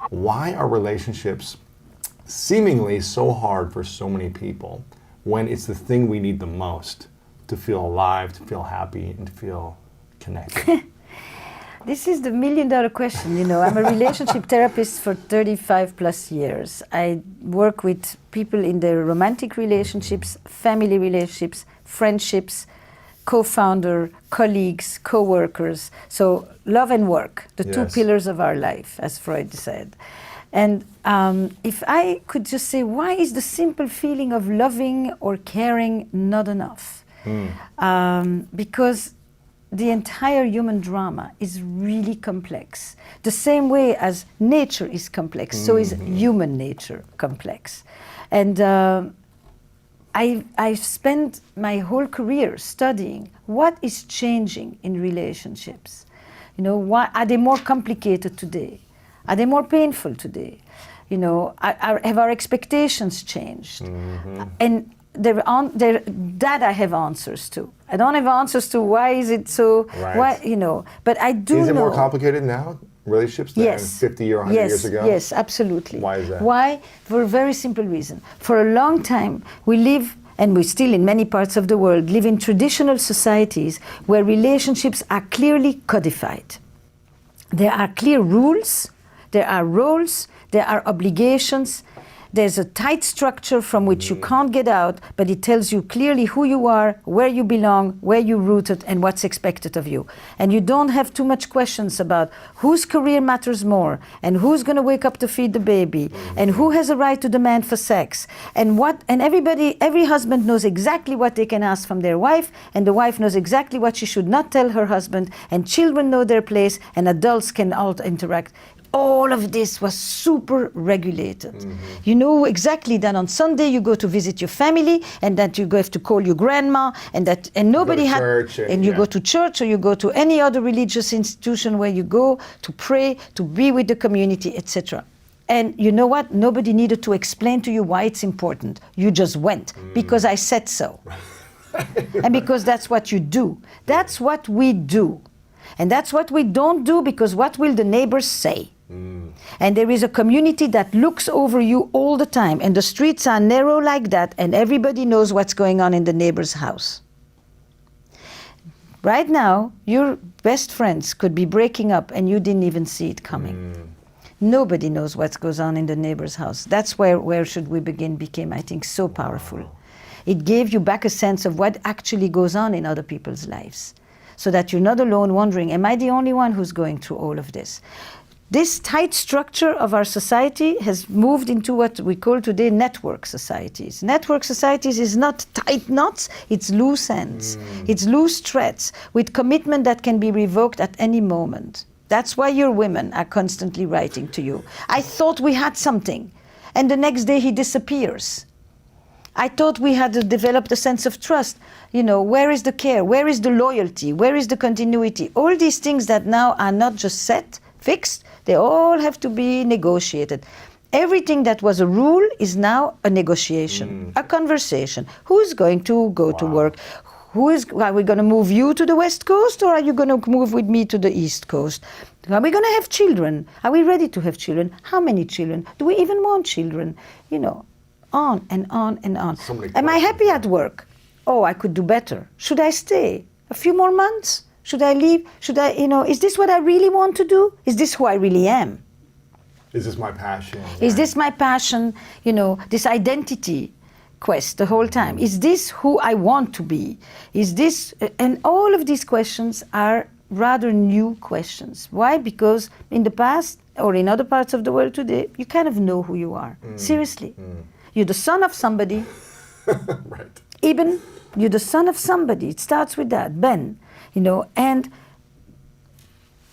Why are relationships seemingly so hard for so many people when it's the thing we need the most to feel alive, to feel happy, and to feel connected? This is the million-dollar question. You know, I'm a relationship therapist for 35 plus years. I work with people in their romantic relationships, family relationships, friendships, co-founder, colleagues, co-workers. So love and work, the two pillars of our life, as Freud said. And if I could just say, why is the simple feeling of loving or caring not enough? Because the entire human drama is really complex. The same way as nature is complex, so is human nature complex. And I've spent my whole career studying what is changing in relationships. You know, why are they more complicated today? Are they more painful today? You know, have our expectations changed? And that I have answers to. I don't have answers to why is it so, why, you know, but I do know. Is it more complicated now, relationships, than 50 or 100 years ago? Yes, absolutely. Why is that? Why? For a very simple reason. For a long time, we live, and we still in many parts of the world, live in traditional societies where relationships are clearly codified. There are clear rules, there are roles, there are obligations. There's a tight structure from which you can't get out, but it tells you clearly who you are, where you belong, where you're rooted, and what's expected of you. And you don't have too much questions about whose career matters more, and who's going to wake up to feed the baby, and who has a right to demand for sex, and what. And every husband knows exactly what they can ask from their wife, and the wife knows exactly what she should not tell her husband, and children know their place, and adults can all interact. All of this was super regulated. You know exactly that on Sunday you go to visit your family, and that you have to call your grandma, and nobody had. And you go to church, or you go to any other religious institution where you go to pray, to be with the community, etc. And you know what? Nobody needed to explain to you why it's important. You just went because I said so, and because that's what you do. That's what we do, and that's what we don't do, because what will the neighbors say? And there is a community that looks over you all the time, and the streets are narrow like that, and everybody knows what's going on in the neighbor's house. Right now, your best friends could be breaking up and you didn't even see it coming. Nobody knows what goes on in the neighbor's house. That's where Should We Begin became, I think, so powerful. It gave you back a sense of what actually goes on in other people's lives, so that you're not alone wondering, am I the only one who's going through all of this? This tight structure of our society has moved into what we call today network societies. Network societies is not tight knots, it's loose ends. It's loose threads with commitment that can be revoked at any moment. That's why your women are constantly writing to you. I thought we had something, and the next day he disappears. I thought we had developed a sense of trust. You know, where is the care? Where is the loyalty? Where is the continuity? All these things that now are not just set, fixed, they all have to be negotiated. Everything that was a rule is now a negotiation, a conversation. Who's going to go to work? Are we going to move you to the West Coast, or are you going to move with me to the East Coast? Are we going to have children? Are we ready to have children? How many children? Do we even want children? You know, on and on and on. Am I happy at work? Oh, I could do better. Should I stay a few more months? Should I leave? Should I, is this what I really want to do? Is this who I really am? Is this my passion? Is this my passion? This identity quest the whole time. Is this who I want to be? Is this, and all of these questions are rather new questions. Why? Because in the past, or in other parts of the world today, you kind of know who you are. Seriously. You're the son of somebody. Right. Ibn, you're the son of somebody. It starts with that, Ben. And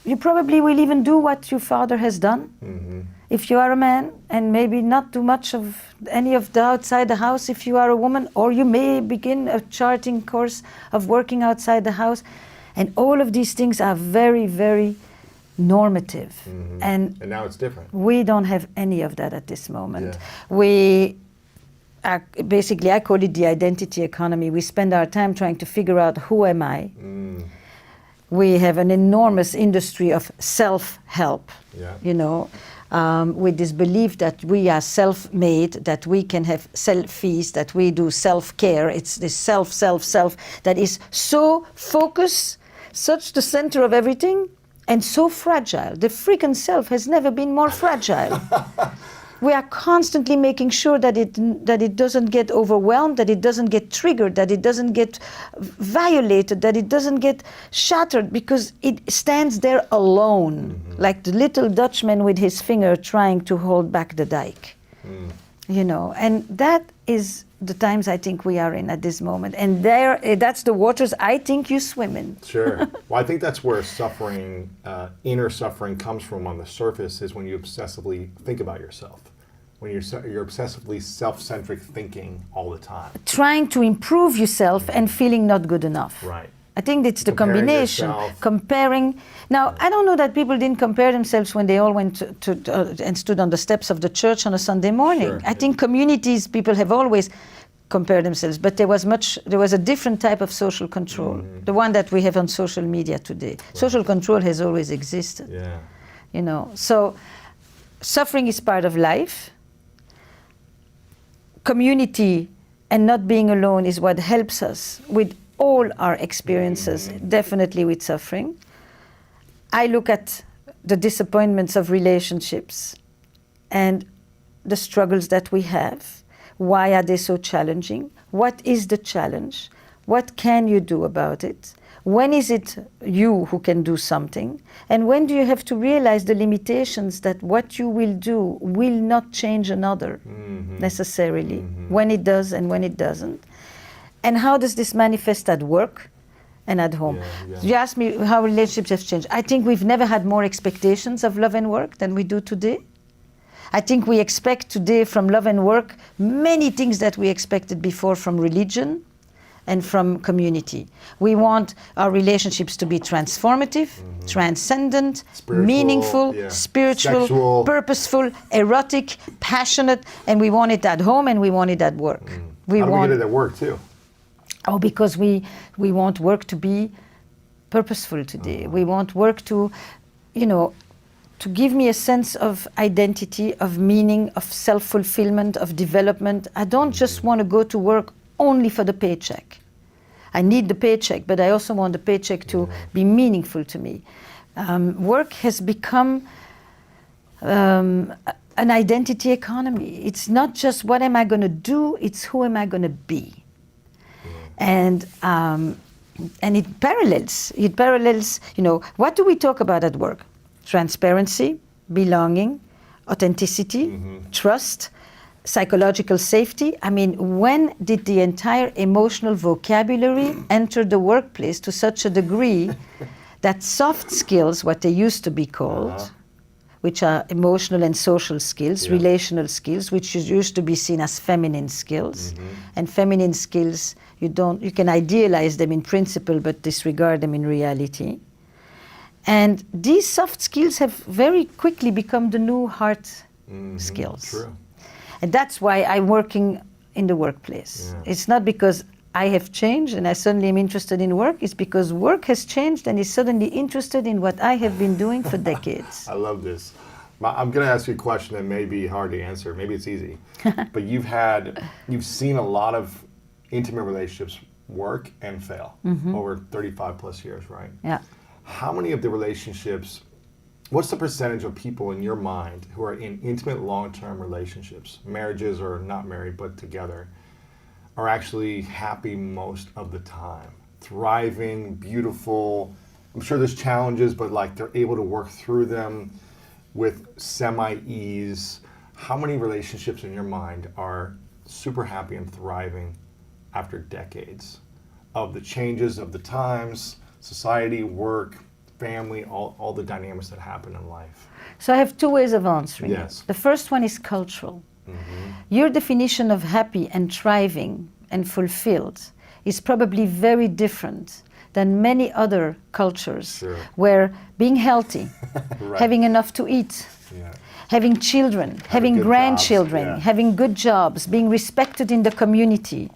you probably will even do what your father has done. If you are a man, and maybe not do much of any of the outside the house if you are a woman, or you may begin a charting course of working outside the house. And all of these things are very, very normative. And now it's different. We don't have any of that at this moment. We basically, I call it the identity economy. We spend our time trying to figure out, who am I? We have an enormous industry of self-help, Yeah. you know, with this belief that we are self-made, that we can have selfies, that we do self-care. It's this self that is so focused, such the center of everything, and so fragile. The freaking self has never been more fragile. We are constantly making sure that it doesn't get overwhelmed, that it doesn't get triggered, that it doesn't get violated, that it doesn't get shattered, because it stands there alone, like the little Dutchman with his finger trying to hold back the dike. You know, and that is the times I think we are in at this moment. And that's the waters I think you swim in. Sure. Well, I think that's where suffering, inner suffering, comes from on the surface, is when you obsessively think about yourself. When you're obsessively self-centric thinking all the time. Trying to improve yourself and feeling not good enough. Right. I think it's the Comparing combination. yourself. Comparing. Now, I don't know that people didn't compare themselves when they all went to and stood on the steps of the church on a Sunday morning. Sure. I think communities, people have always compared themselves, but there was a different type of social control, the one that we have on social media today. Right. Social control has always existed. Yeah. You know, so suffering is part of life. Community and not being alone is what helps us with all our experiences, definitely with suffering. I look at the disappointments of relationships and the struggles that we have. Why are they so challenging? What is the challenge? What can you do about it? When is it you who can do something? And when do you have to realize the limitations that what you will do will not change another necessarily, when it does and when it doesn't? And how does this manifest at work and at home? Yeah. You asked me how relationships have changed. I think we've never had more expectations of love and work than we do today. I think we expect today from love and work many things that we expected before from religion and from community. We want our relationships to be transformative, transcendent, Spiritual, meaningful, spiritual, sexual, purposeful, erotic, passionate, and we want it at home and we want it at work. How do we get it at work too? Oh, because we want work to be purposeful today. We want work to, you know, to give me a sense of identity, of meaning, of self-fulfillment, of development. I don't just want to go to work only for the paycheck. I need the paycheck, but I also want the paycheck to be meaningful to me. Work has become an identity economy. It's not just what am I going to do, it's who am I going to be. And it parallels, you know, what do we talk about at work? Transparency, belonging, authenticity, trust, psychological safety. I mean, when did the entire emotional vocabulary enter the workplace to such a degree that soft skills, what they used to be called, which are emotional and social skills, relational skills, which used to be seen as feminine skills, and feminine skills, you can idealize them in principle, but disregard them in reality. And these soft skills have very quickly become the new hard skills. True. And that's why I'm working in the workplace. Yeah. It's not because I have changed and I suddenly am interested in work. It's because work has changed and is suddenly interested in what I have been doing for decades. I love this. I'm going to ask you a question that may be hard to answer. Maybe it's easy. But you've seen a lot of intimate relationships work and fail over 35 plus years, right? Yeah. How many of the relationships, what's the percentage of people in your mind who are in intimate long-term relationships, marriages or not married but together, are actually happy most of the time? Thriving, beautiful. I'm sure there's challenges, but like they're able to work through them with semi-ease. How many relationships in your mind are super happy and thriving after decades of the changes of the times, society, work, family, all the dynamics that happen in life? So I have two ways of answering Yes. it. The first one is cultural. Your definition of happy and thriving and fulfilled is probably very different than many other cultures where being healthy, having enough to eat, having children, having grandchildren, jobs, having good jobs, being respected in the community,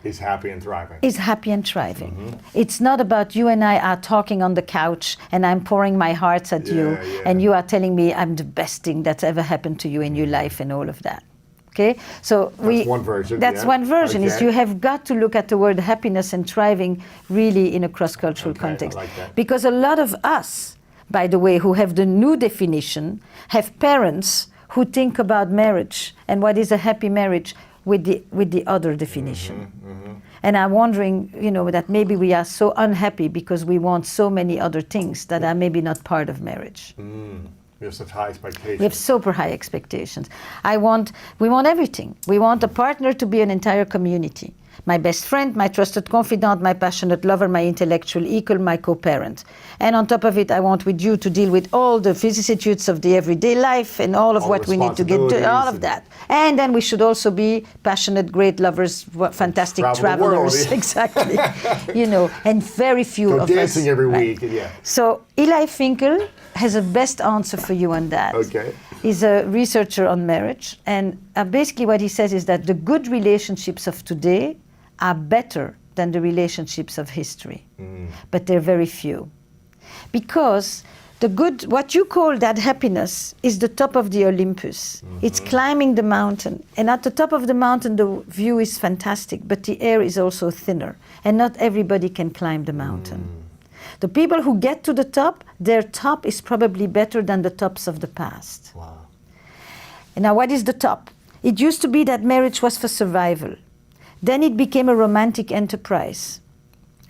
is happy and thriving. Is happy and thriving. It's not about you and I are talking on the couch and I'm pouring my heart at you and you are telling me I'm the best thing that's ever happened to you in your life and all of that. Okay, so that's one version. That's one version. Is you have got to look at the word happiness and thriving really in a cross-cultural context. I like that. Because a lot of us, by the way, who have the new definition, have parents who think about marriage and what is a happy marriage with the other definition. And I'm wondering, that maybe we are so unhappy because we want so many other things that are maybe not part of marriage. We have such high expectations. We have super high expectations. We want everything. We want a partner to be an entire community. My best friend, my trusted confidant, my passionate lover, my intellectual equal, my co-parent. And on top of it, I want with you to deal with all the vicissitudes of the everyday life and all of what we need to get to, all of that. And then we should also be passionate, great lovers, fantastic travelers. Exactly. And very few of us. Go dancing every week. Yeah. So Eli Finkel has a best answer for you on that. Okay. He's a researcher on marriage, and basically what he says is that the good relationships of today are better than the relationships of history, but they're very few. Because what you call that happiness is the top of the Olympus. It's climbing the mountain, and at the top of the mountain the view is fantastic, but the air is also thinner, and not everybody can climb the mountain. The people who get to the top, their top is probably better than the tops of the past. Wow. And now what is the top? It used to be that marriage was for survival. Then it became a romantic enterprise.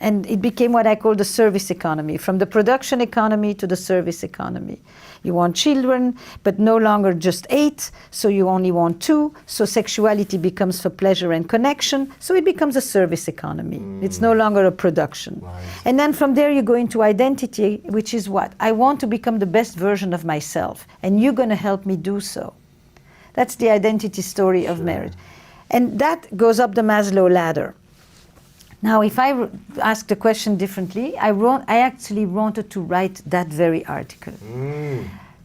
And it became what I call the service economy, from the production economy to the service economy. You want children, but no longer just 8, so you only want 2. So sexuality becomes for pleasure and connection, so it becomes a service economy. It's no longer a production. Right. And then from there you go into identity, which is what? I want to become the best version of myself, and you're going to help me do so. That's the identity story of marriage. And that goes up the Maslow ladder. Now, if I ask the question differently, I actually wanted to write that very article.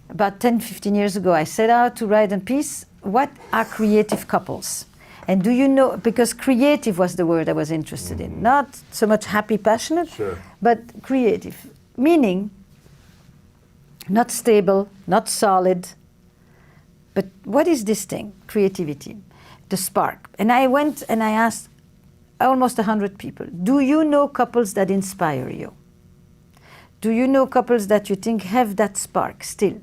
About 10, 15 years ago, I set out to write a piece, what are creative couples? And do you know, because creative was the word I was interested in, not so much happy, passionate, but creative, meaning not stable, not solid, but what is this thing, creativity, the spark? And I went and I asked almost 100 people, do you know couples that inspire you? Do you know couples that you think have that spark still?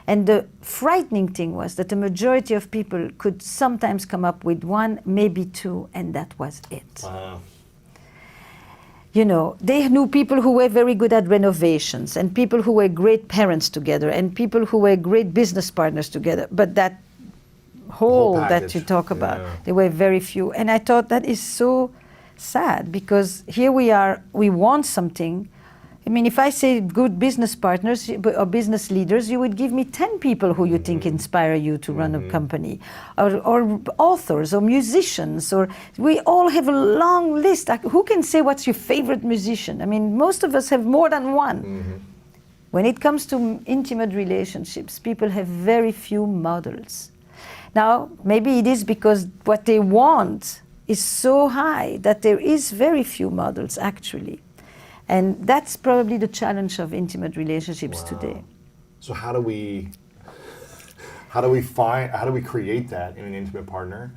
And the frightening thing was that the majority of people could sometimes come up with 1, maybe 2, and that was it. Wow. They knew people who were very good at renovations, and people who were great parents together, and people who were great business partners together. But that whole that you talk about, there were very few. And I thought that is so sad, because here we are, we want something. I mean, if I say good business partners or business leaders, you would give me 10 people who you think inspire you to run a company, or authors or musicians, or we all have a long list. Who can say what's your favorite musician? I mean, most of us have more than one. When it comes to intimate relationships, people have very few models. Now, maybe it is because what they want is so high that there is very few models, actually. And that's probably the challenge of intimate relationships today. So how do we create that in an intimate partner?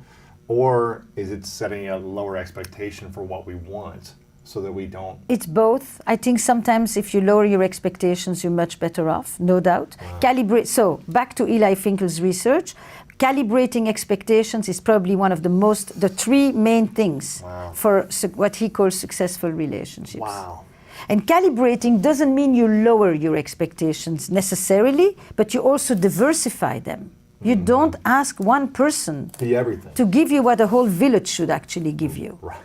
Or is it setting a lower expectation for what we want so that we don't? It's both. I think sometimes if you lower your expectations, you're much better off, no doubt. So back to Eli Finkel's research, calibrating expectations is probably one of the 3 main things for what he calls successful relationships. Wow. And calibrating doesn't mean you lower your expectations necessarily, but you also diversify them. You don't ask one person to give you what a whole village should actually give you. Right.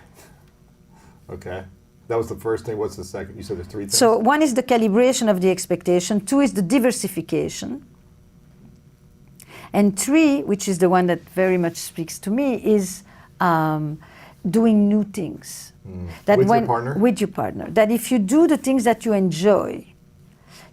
Okay. That was the first thing. What's the second? You said there's 3 things? So 1 is the calibration of the expectation, 2 is the diversification, and 3, which is the one that very much speaks to me, is doing new things. That with your partner? With your partner. That if you do the things that you enjoy,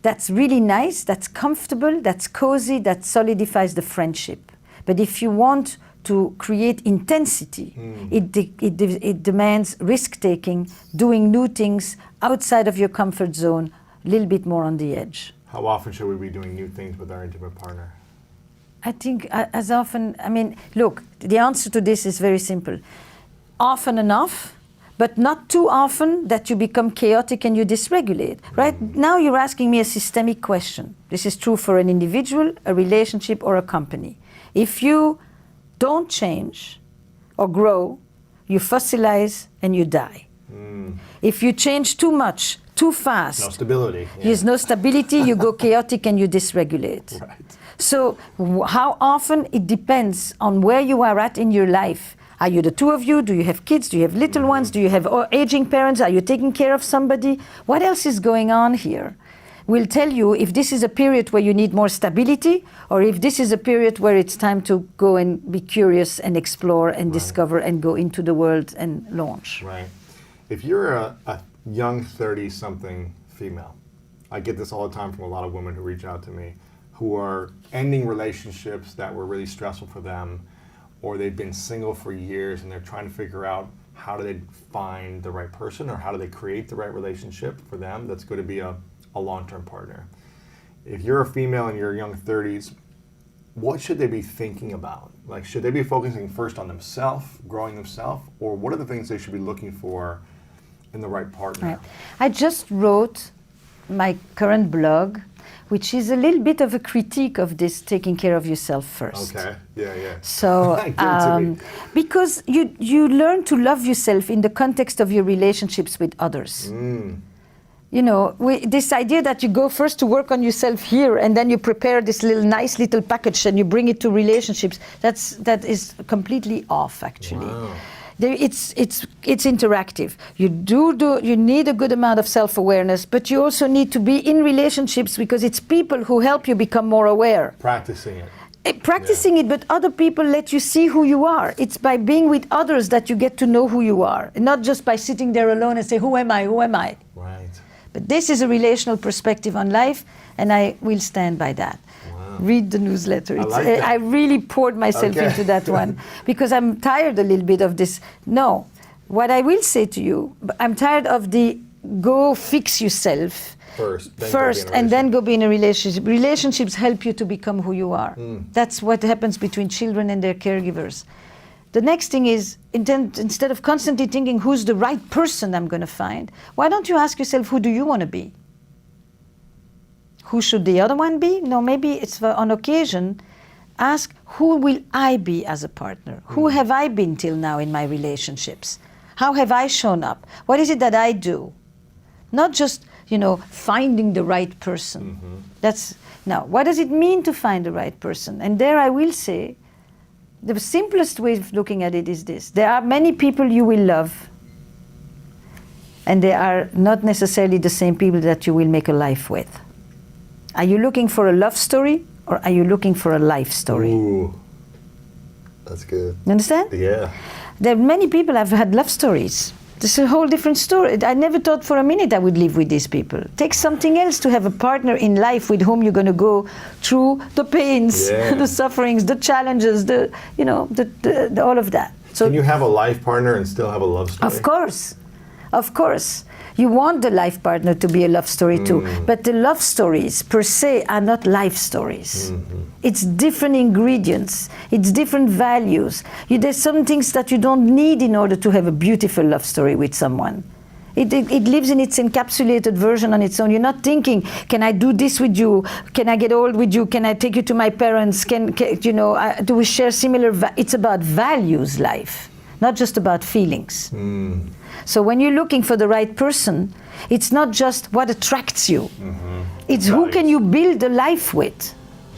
that's really nice, that's comfortable, that's cozy, that solidifies the friendship. But if you want to create intensity. It demands risk-taking, doing new things outside of your comfort zone, a little bit more on the edge. How often should we be doing new things with our intimate partner? I think as often, I mean, look, the answer to this is very simple. Often enough, but not too often that you become chaotic and you dysregulate. Right now you're asking me a systemic question. This is true for an individual, a relationship, or a company. If you don't change or grow, you fossilize and you die. If you change too much, too fast, No stability. Yeah. there's no stability, you go chaotic and you dysregulate. Right. So how often? It depends on where you are at in your life. Are you the two of you? Do you have kids? Do you have little ones? Do you have aging parents? Are you taking care of somebody? What else is going on here? We'll tell you if this is a period where you need more stability, or if this is a period where it's time to go and be curious and explore and discover and go into the world and launch. Right. If you're a young 30-something female, I get this all the time from a lot of women who reach out to me, who are ending relationships that were really stressful for them, or they've been single for years and they're trying to figure out how do they find the right person, or how do they create the right relationship for them that's going to be a long-term partner. If you're a female in your young 30s, what should they be thinking about? Like, should they be focusing first on themselves, growing themselves, or what are the things they should be looking for in the right partner? Right. I just wrote my current blog, which is a little bit of a critique of this taking care of yourself first. Okay, yeah. So, Give it to me. because you learn to love yourself in the context of your relationships with others. You know, this idea that you go first to work on yourself here and then you prepare this nice little package and you bring it to relationships, that is completely off, actually. Wow. It's interactive. You need a good amount of self-awareness, but you also need to be in relationships because it's people who help you become more aware. Practicing it. Practicing it, but other people let you see who you are. It's by being with others that you get to know who you are, and not just by sitting there alone and say, who am I, who am I? Right. But this is a relational perspective on life, and I will stand by that. Wow. Read the newsletter. I really poured myself Okay. into that one because I'm tired a little bit of this. No, what I will say to you, I'm tired of the go fix yourself First, and then go be in a relationship. Relationships help you to become who you are. That's what happens between children and their caregivers. The next thing is, instead of constantly thinking who's the right person I'm going to find, why don't you ask yourself, who do you want to be? Who should the other one be? No, maybe it's on occasion, ask, who will I be as a partner? Who have I been till now in my relationships? How have I shown up? What is it that I do? Not just, finding the right person. Now, what does it mean to find the right person? And there I will say, the simplest way of looking at it is this. There are many people you will love, and they are not necessarily the same people that you will make a life with. Are you looking for a love story, or are you looking for a life story? Ooh, that's good. You understand? Yeah. There are many people have had love stories. This is a whole different story. I never thought for a minute I would live with these people. Take something else to have a partner in life with whom you're going to go through the pains, the sufferings, the challenges, all of that. So, can you have a life partner and still have a love story? Of course. You want the life partner to be a love story too, but the love stories per se are not life stories. It's different ingredients, it's different values. There's some things that you don't need in order to have a beautiful love story with someone. It lives in its encapsulated version on its own. You're not thinking, can I do this with you? Can I get old with you? Can I take you to my parents? Do we share similar it's about values, life, not just about feelings. So when you're looking for the right person, it's not just what attracts you. It's who can you build a life with.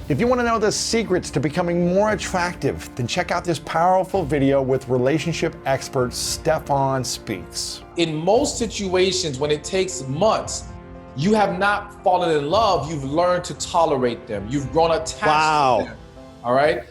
If you want to know the secrets to becoming more attractive, then check out this powerful video with relationship expert Stefan Speaks. In most situations, when it takes months, you have not fallen in love, you've learned to tolerate them. You've grown attached to them, all right?